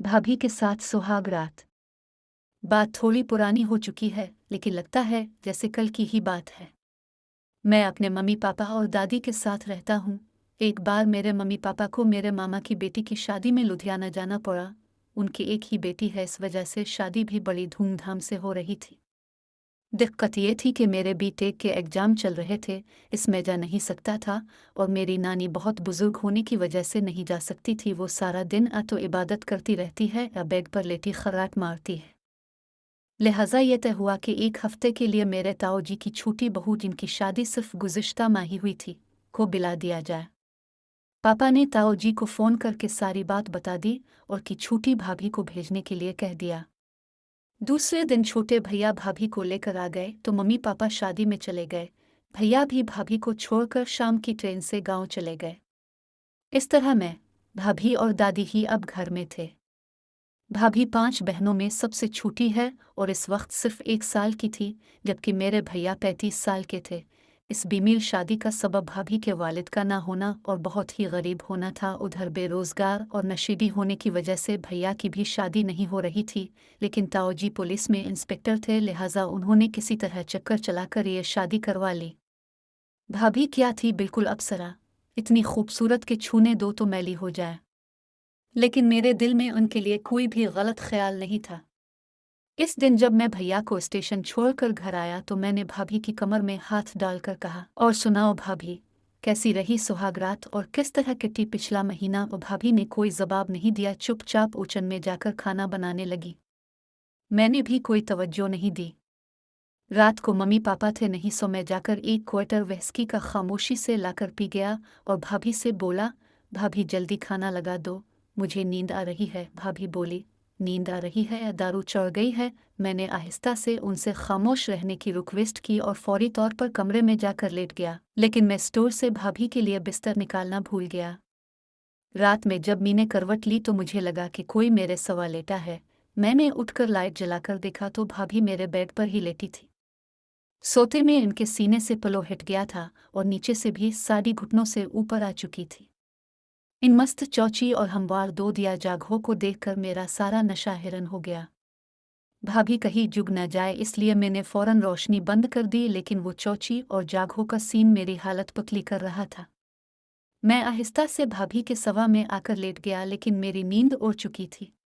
भाभी के साथ सुहाग रात। बात थोड़ी पुरानी हो चुकी है, लेकिन लगता है जैसे कल की ही बात है। मैं अपने मम्मी पापा और दादी के साथ रहता हूँ। एक बार मेरे मम्मी पापा को मेरे मामा की बेटी की शादी में लुधियाना जाना पड़ा। उनकी एक ही बेटी है, इस वजह से शादी भी बड़ी धूमधाम से हो रही थी। दिक्कत ये थी कि मेरे बीटेक के एग्ज़ाम चल रहे थे, इसमें जा नहीं सकता था, और मेरी नानी बहुत बुजुर्ग होने की वजह से नहीं जा सकती थी। वो सारा दिन या तो इबादत करती रहती है या बेड पर लेटी खर्राट मारती है। लिहाजा ये तय हुआ कि एक हफ्ते के लिए मेरे ताऊ जी की छोटी बहू, जिनकी शादी सिर्फ गुज़िश्ता माह ही हुई थी, को बुला दिया जाए। पापा ने ताऊ जी को फ़ोन करके सारी बात बता दी और कि छोटी भाभी को भेजने के लिए कह दिया। दूसरे दिन छोटे भैया भाभी को लेकर आ गए तो मम्मी पापा शादी में चले गए। भैया भी भाभी को छोड़कर शाम की ट्रेन से गांव चले गए। इस तरह मैं, भाभी और दादी ही अब घर में थे। भाभी 5 बहनों में सबसे छोटी है और इस वक्त सिर्फ 1 साल की थी, जबकि मेरे भैया 35 साल के थे। इस बेमेल शादी का सबब भाभी के वालिद का ना होना और बहुत ही गरीब होना था। उधर बेरोजगार और नशेड़ी होने की वजह से भैया की भी शादी नहीं हो रही थी, लेकिन ताऊ जी पुलिस में इंस्पेक्टर थे, लिहाजा उन्होंने किसी तरह चक्कर चलाकर ये शादी करवा ली। भाभी क्या थी, बिल्कुल अप्सरा, इतनी खूबसूरत कि छूने दो तो मैली हो जाए। लेकिन मेरे दिल में उनके लिए कोई भी गलत ख्याल नहीं था। इस दिन जब मैं भैया को स्टेशन छोड़कर घर आया तो मैंने भाभी की कमर में हाथ डालकर कहा, और सुनाओ भाभी, कैसी रही सुहागरात और किस तरह कटी पिछला महीना। और भाभी ने कोई जवाब नहीं दिया, चुपचाप ओचन में जाकर खाना बनाने लगी। मैंने भी कोई तवज्जो नहीं दी। रात को मम्मी पापा थे नहीं, सो मैं जाकर 1 क्वार्टर व्हिस्की का खामोशी से लाकर पी गया और भाभी से बोला, भाभी जल्दी खाना लगा दो, मुझे नींद आ रही है। भाभी बोली, नींद आ रही है या दारू चढ़ गई है? मैंने आहिस्ता से उनसे खामोश रहने की रिक्वेस्ट की और फौरी तौर पर कमरे में जाकर लेट गया, लेकिन मैं स्टोर से भाभी के लिए बिस्तर निकालना भूल गया। रात में जब मैंने करवट ली तो मुझे लगा कि कोई मेरे सवा लेटा है। मैंने उठकर लाइट जलाकर देखा तो भाभी मेरे बेड पर ही लेटी थी। सोते में इनके सीने से पलो हिट गया था और नीचे से भी साड़ी घुटनों से ऊपर आ चुकी थी। इन मस्त चौची और हमवार दो दिया जागहों को देखकर मेरा सारा नशा हिरन हो गया। भाभी कहीं जुग न जाए इसलिए मैंने फौरन रोशनी बंद कर दी, लेकिन वो चौची और जागहों का सीन मेरी हालत पतली कर रहा था। मैं आहिस्ता से भाभी के सवा में आकर लेट गया, लेकिन मेरी नींद उड़ चुकी थी।